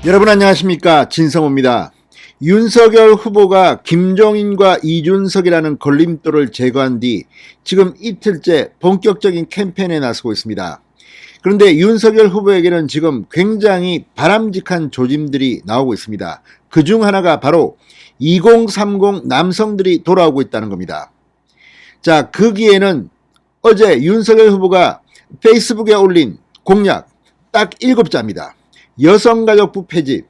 여러분 안녕하십니까, 진성호입니다. 윤석열 후보가 김종인과 이준석이라는 걸림돌을 제거한 뒤 지금 이틀째 본격적인 캠페인에 나서고 있습니다. 그런데 윤석열 후보에게는 지금 굉장히 바람직한 조짐들이 나오고 있습니다. 그중 하나가 바로 2030 남성들이 돌아오고 있다는 겁니다. 자, 거기에는 어제 윤석열 후보가 페이스북에 올린 공약 딱 7자입니다. 여성가족부 폐지.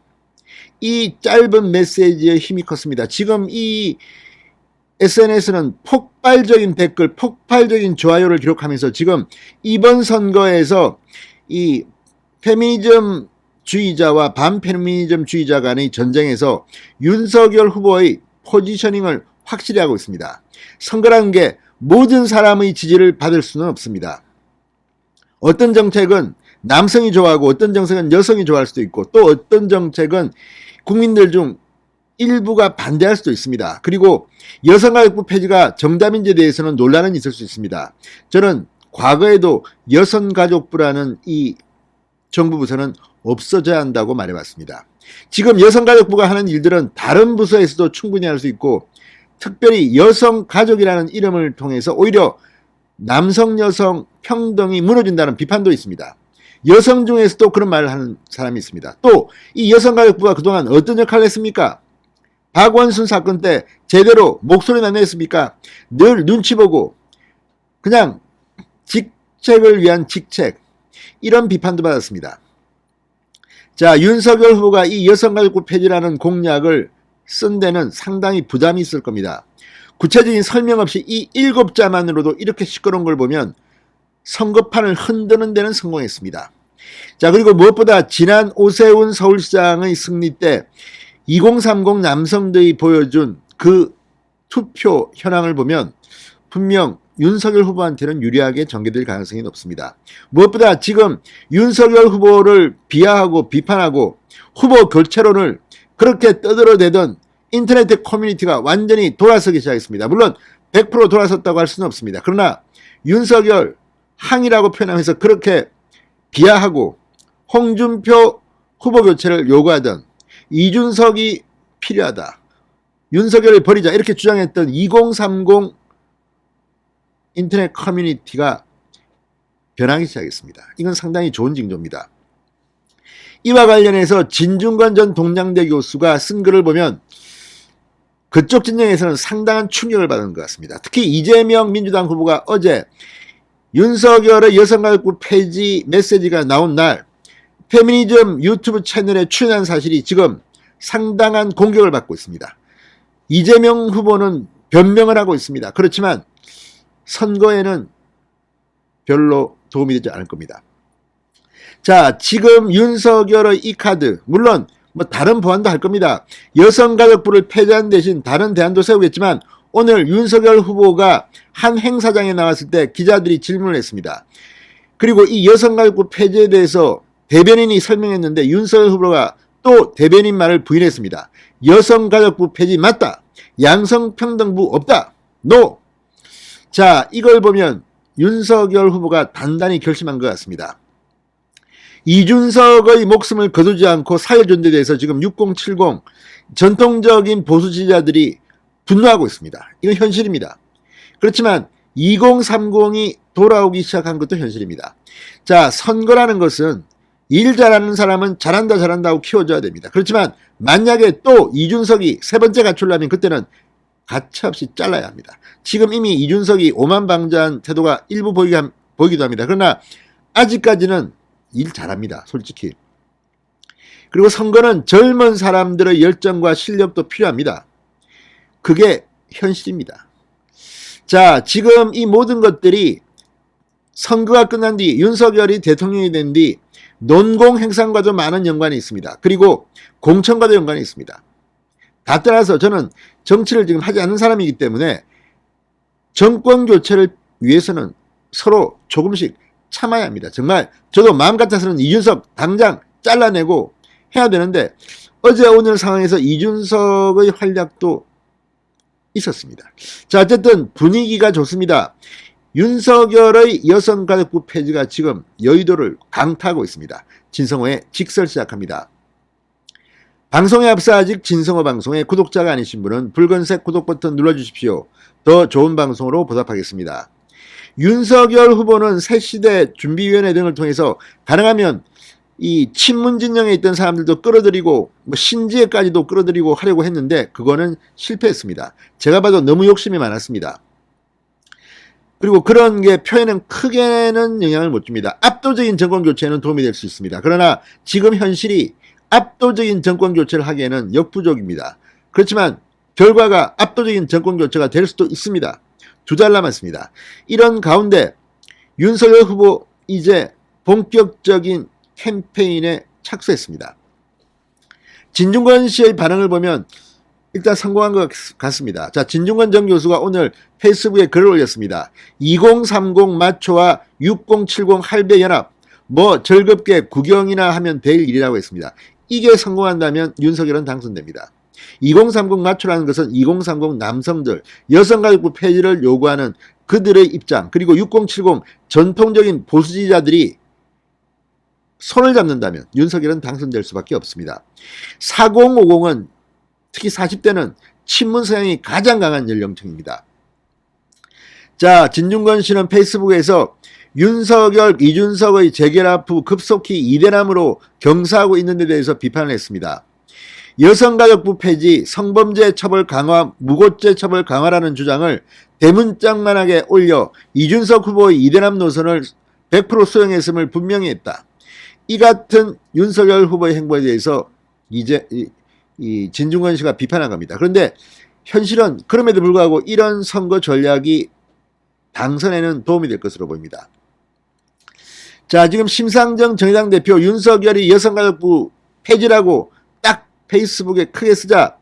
이 짧은 메시지의 힘이 컸습니다. 지금 이 SNS는 폭발적인 댓글, 폭발적인 좋아요를 기록하면서 지금 이번 선거에서 이 페미니즘 주의자와 반페미니즘 주의자 간의 전쟁에서 윤석열 후보의 포지셔닝을 확실히 하고 있습니다. 선거라는 게 모든 사람의 지지를 받을 수는 없습니다. 어떤 정책은 남성이 좋아하고 어떤 정책은 여성이 좋아할 수도 있고 또 어떤 정책은 국민들 중 일부가 반대할 수도 있습니다. 그리고 여성가족부 폐지가 정답인지에 대해서는 논란은 있을 수 있습니다. 저는 과거에도 여성가족부라는 이 정부 부서는 없어져야 한다고 말해봤습니다. 지금 여성가족부가 하는 일들은 다른 부서에서도 충분히 할 수 있고 특별히 여성가족이라는 이름을 통해서 오히려 남성 여성 평등이 무너진다는 비판도 있습니다. 여성 중에서도 그런 말을 하는 사람이 있습니다. 또 이 여성가족부가 그동안 어떤 역할을 했습니까? 박원순 사건 때 제대로 목소리는 안 냈습니까? 늘 눈치 보고 그냥 직책을 위한 직책, 이런 비판도 받았습니다. 자, 윤석열 후보가 이 여성가족부 폐지라는 공약을 쓴 데는 상당히 부담이 있을 겁니다. 구체적인 설명 없이 이 7자만으로도 이렇게 시끄러운 걸 보면 선거판을 흔드는 데는 성공했습니다. 자, 그리고 무엇보다 지난 오세훈 서울시장의 승리 때 2030 남성들이 보여준 그 투표 현황을 보면 분명 윤석열 후보한테는 유리하게 전개될 가능성이 높습니다. 무엇보다 지금 윤석열 후보를 비하하고 비판하고 후보 교체론을 그렇게 떠들어대던 인터넷 커뮤니티가 완전히 돌아서기 시작했습니다. 물론 100% 돌아섰다고 할 수는 없습니다. 그러나 윤석열 항이라고 표현하면서 그렇게 비하하고 홍준표 후보 교체를 요구하던 이준석이 필요하다, 윤석열을 버리자 이렇게 주장했던 2030 인터넷 커뮤니티가 변하기 시작했습니다. 이건 상당히 좋은 징조입니다. 이와 관련해서 진중권 전 동양대 교수가 쓴 글을 보면 그쪽 진영에서는 상당한 충격을 받은 것 같습니다. 특히 이재명 민주당 후보가 어제 윤석열의 여성가족부 폐지 메시지가 나온 날 페미니즘 유튜브 채널에 출연한 사실이 지금 상당한 공격을 받고 있습니다. 이재명 후보는 변명을 하고 있습니다. 그렇지만 선거에는 별로 도움이 되지 않을 겁니다. 자, 지금 윤석열의 이 카드, 물론 뭐 다른 보완도 할 겁니다. 여성가족부를 폐지한 대신 다른 대안도 세우겠지만 오늘 윤석열 후보가 한 행사장에 나왔을 때 기자들이 질문을 했습니다. 그리고 이 여성가족부 폐지에 대해서 대변인이 설명했는데 윤석열 후보가 또 대변인 말을 부인했습니다. 여성가족부 폐지 맞다. 양성평등부 없다. NO. 자, 이걸 보면 윤석열 후보가 단단히 결심한 것 같습니다. 이준석의 목숨을 거두지 않고 사회존재에서 지금 6070 전통적인 보수 지지자들이 분노하고 있습니다. 이건 현실입니다. 그렇지만 2030이 돌아오기 시작한 것도 현실입니다. 자, 선거라는 것은 일 잘하는 사람은 잘한다 잘한다고 키워줘야 됩니다. 그렇지만 만약에 또 이준석이 세 번째 가출라면 그때는 가차없이 잘라야 합니다. 지금 이미 이준석이 오만방자한 태도가 일부 보이기도 합니다. 그러나 아직까지는 일 잘합니다. 솔직히. 그리고 선거는 젊은 사람들의 열정과 실력도 필요합니다. 그게 현실입니다. 자, 지금 이 모든 것들이 선거가 끝난 뒤 윤석열이 대통령이 된 뒤 논공 행상과도 많은 연관이 있습니다. 그리고 공천과도 연관이 있습니다. 다 떠나서 저는 정치를 지금 하지 않는 사람이기 때문에 정권 교체를 위해서는 서로 조금씩 참아야 합니다. 정말 저도 마음 같아서는 이준석 당장 잘라내고 해야 되는데 어제 오늘 상황에서 이준석의 활약도 있었습니다. 자, 어쨌든 분위기가 좋습니다. 윤석열의 여성가족부 폐지가 지금 여의도를 강타하고 있습니다. 진성호의 직설 시작합니다. 방송에 앞서 아직 진성호 방송의 구독자가 아니신 분은 붉은색 구독 버튼 눌러주십시오. 더 좋은 방송으로 보답하겠습니다. 윤석열 후보는 새시대 준비위원회 등을 통해서 가능하면 이 친문 진영에 있던 사람들도 끌어들이고 신지혜까지도 끌어들이고 하려고 했는데 그거는 실패했습니다. 제가 봐도 너무 욕심이 많았습니다. 그리고 그런 게 표에는 크게는 영향을 못 줍니다. 압도적인 정권 교체에는 도움이 될 수 있습니다. 그러나 지금 현실이 압도적인 정권 교체를 하기에는 역부족입니다. 그렇지만 결과가 압도적인 정권 교체가 될 수도 있습니다. 2달 남았습니다. 이런 가운데 윤석열 후보 이제 본격적인 캠페인에 착수했습니다. 진중권 씨의 반응을 보면 일단 성공한 것 같습니다. 자, 진중권 전 교수가 오늘 페이스북에 글을 올렸습니다. 2030 마초와 6070 할배 연합 즐겁게 구경이나 하면 될 일이라고 했습니다. 이게 성공한다면 윤석열은 당선됩니다. 2030 마초라는 것은 2030 남성들, 여성가족부 폐지를 요구하는 그들의 입장, 그리고 6070 전통적인 보수지지자들이 손을 잡는다면 윤석열은 당선될 수밖에 없습니다. 4050은 특히 40대는 친문 성향이 가장 강한 연령층입니다. 자, 진중권 씨는 페이스북에서 윤석열, 이준석의 재결합 후 급속히 이대남으로 경사하고 있는 데 대해서 비판을 했습니다. 여성가족부 폐지, 성범죄 처벌 강화, 무고죄 처벌 강화라는 주장을 대문짝만하게 올려 이준석 후보의 이대남 노선을 100% 수용했음을 분명히 했다. 이 같은 윤석열 후보의 행보에 대해서 이제 이 진중권 씨가 비판한 겁니다. 그런데 현실은 그럼에도 불구하고 이런 선거 전략이 당선에는 도움이 될 것으로 보입니다. 자, 지금 심상정 정의당 대표 윤석열이 여성가족부 폐지라고 딱 페이스북에 크게 쓰자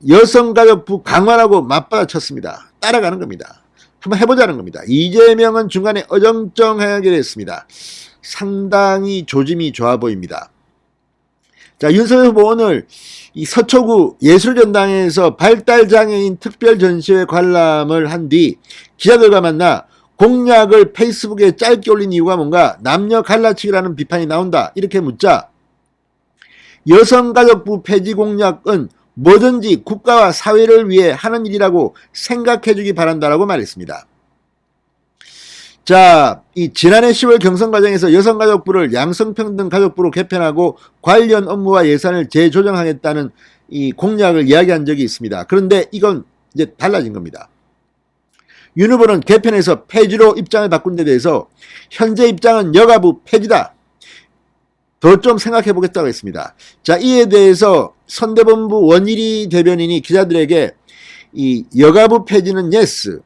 여성가족부 강화라고 맞받아쳤습니다. 따라가는 겁니다. 한번 해보자는 겁니다. 이재명은 중간에 어정쩡하게 됐습니다. 상당히 조짐이 좋아 보입니다. 자, 윤석열 후보 오늘 이 서초구 예술전당에서 발달장애인 특별전시회 관람을 한 뒤 기자들과 만나 공약을 페이스북에 짧게 올린 이유가 뭔가 남녀 갈라치기라는 비판이 나온다 이렇게 묻자 여성가족부 폐지 공약은 뭐든지 국가와 사회를 위해 하는 일이라고 생각해 주기 바란다라고 말했습니다. 자, 이 지난해 10월 경선 과정에서 여성가족부를 양성평등가족부로 개편하고 관련 업무와 예산을 재조정하겠다는 이 공약을 이야기한 적이 있습니다. 그런데 이건 이제 달라진 겁니다. 윤 후보는 개편에서 폐지로 입장을 바꾼 데 대해서 현재 입장은 여가부 폐지다. 더 좀 생각해 보겠다고 했습니다. 자, 이에 대해서 선대본부 원일이 대변인이 기자들에게 이 여가부 폐지는 yes,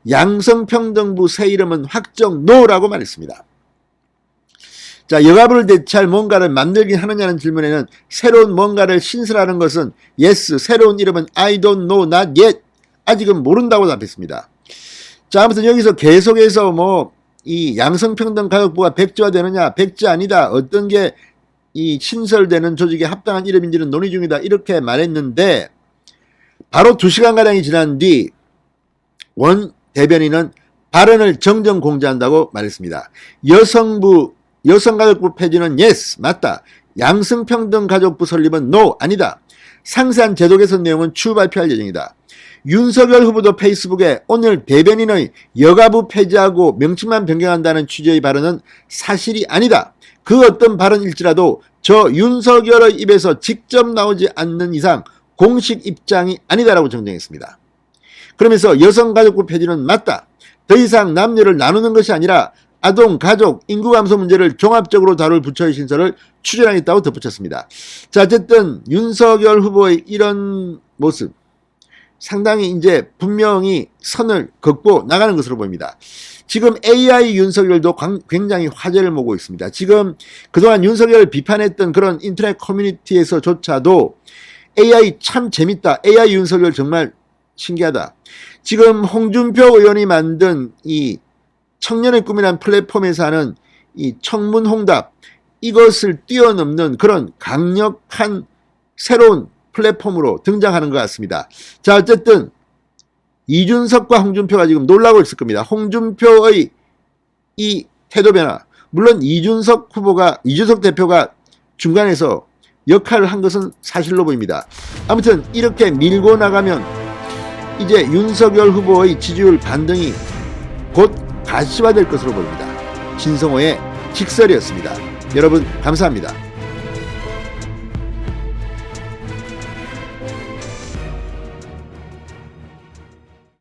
양성평등부 새 이름은 확정 no라고 말했습니다. 자, 여가부를 대체할 뭔가를 만들긴 하느냐는 질문에는 새로운 뭔가를 신설하는 것은 yes, 새로운 이름은 I don't know, not yet, 아직은 모른다고 답했습니다. 자, 아무튼 여기서 계속해서 이 양성평등 가족부가 백지화되느냐, 백지 아니다, 어떤 게 이 신설되는 조직에 합당한 이름인지는 논의 중이다 이렇게 말했는데 바로 2시간가량이 지난 뒤 원 대변인은 발언을 정정 공개한다고 말했습니다. 여성가족부 폐지는 yes, 맞다. 양성평등가족부 설립은 no, 아니다. 상세한 제도 개선 내용은 추후 발표할 예정이다. 윤석열 후보도 페이스북에 오늘 대변인의 여가부 폐지하고 명칭만 변경한다는 취지의 발언은 사실이 아니다. 그 어떤 발언일지라도 저 윤석열의 입에서 직접 나오지 않는 이상 공식 입장이 아니다라고 정정했습니다. 그러면서 여성가족부 폐지는 맞다. 더 이상 남녀를 나누는 것이 아니라 아동, 가족, 인구 감소 문제를 종합적으로 다룰 부처의 신설을 추진하겠다고 덧붙였습니다. 자, 어쨌든 윤석열 후보의 이런 모습 상당히 이제 분명히 선을 긋고 나가는 것으로 보입니다. 지금 AI 윤석열도 굉장히 화제를 모으고 있습니다. 지금 그동안 윤석열을 비판했던 그런 인터넷 커뮤니티에서조차도 AI 참 재밌다. AI 윤석열 정말 신기하다. 지금 홍준표 의원이 만든 이 청년의 꿈이라는 플랫폼에서 하는 이 청문홍답, 이것을 뛰어넘는 그런 강력한 새로운 플랫폼으로 등장하는 것 같습니다. 자, 어쨌든 이준석과 홍준표가 지금 놀라고 있을 겁니다. 홍준표의 이 태도 변화, 물론 이준석 대표가 중간에서 역할을 한 것은 사실로 보입니다. 아무튼 이렇게 밀고 나가면 이제 윤석열 후보의 지지율 반등이 곧 가시화될 것으로 보입니다. 진성호의 직설이었습니다. 여러분 감사합니다.